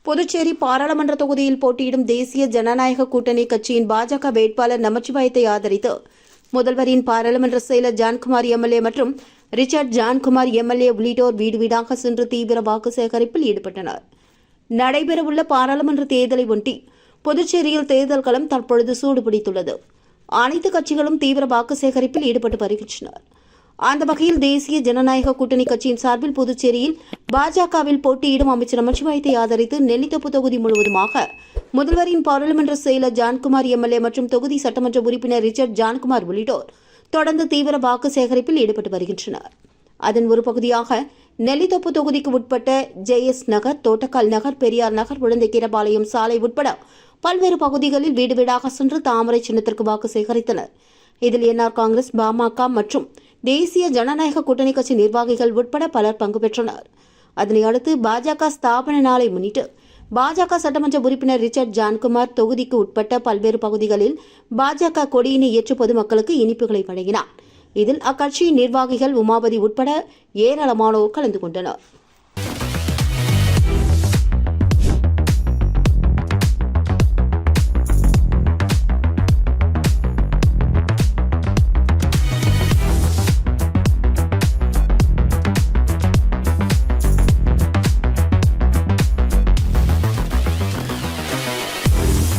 புதுச்சேரி பாராளுமன்ற தொகுதியில் போட்டியிடும் தேசிய ஜனநாயக கூட்டணி கட்சியின் பாஜக வேட்பாளர் நமச்சிவாயத்தை ஆதரித்து முதல்வரின் பாராளுமன்ற செயலர் ஜான்குமார் எம்எல்ஏ மற்றும் ரிச்சர்ட் ஜான்குமார் எம்எல்ஏ உள்ளிட்டோர் வீடு வீடாக சென்று தீவிர வாக்கு சேகரிப்பில் ஈடுபட்டனர். நடைபெறவுள்ள பாராளுமன்ற தேர்தலை ஒட்டி புதுச்சேரியில் தேர்தல் களம் தற்பொழுது சூடுபிடித்துள்ளது. அனைத்து கட்சிகளும் தீவிர வாக்கு சேகரிப்பில் ஈடுபட்டு வருகின்றனர். அந்த வகையில் தேசிய ஜனநாயக கூட்டணி கட்சியின் சார்பில் புதுச்சேரியில் பாஜகவில் போட்டியிடும் அமைச்சர் நமச்சிவாயத்தை ஆதரித்து நெல்லித்தோப்பு தொகுதி முழுவதுமாக முதல்வரின் பாராளுமன்ற செயலர் ஜான்குமார் எம்எல்ஏ மற்றும் தொகுதி சட்டமன்ற உறுப்பினர் ரிச்சர்ட் ஜான்குமார் உள்ளிட்டோர் தொடர்ந்து தீவிர வாக்கு சேகரிப்பில் ஈடுபட்டு வருகின்றனர். அதன் ஒரு பகுதியாக நெல்லித்தோப்பு தொகுதிக்கு உட்பட்ட ஜேஎஸ் நகர், தோட்டக்கால் நகர், பெரியார் நகர், உழந்தைக்கீரபாளையம் சாலை உட்பட பல்வேறு பகுதிகளில் வீடு வீடாக சென்று தாமரை சின்னத்திற்கு வாக்கு சேகரித்தனர். இதில் என்ஆர் காங்கிரஸ், பாமக மற்றும் தேசிய ஜனநாயக கூட்டணி கட்சி நிர்வாகிகள் உட்பட பலர் பங்கு பெற்றனர். அதனையடுத்து பாஜக ஸ்தாபன நாளை முன்னிட்டு பாஜக சட்டமன்ற உறுப்பினர் ரிச்சர்ட் ஜான்குமார் தொகுதிக்கு உட்பட்ட பல்வேறு பகுதிகளில் பாஜக கொடியினை ஏற்று பொதுமக்களுக்கு இனிப்புகளை வழங்கினார். இதில் அக்கட்சியின் நிர்வாகிகள் உமாபதி உட்பட ஏராளமானோர் கலந்து கொண்டனர்.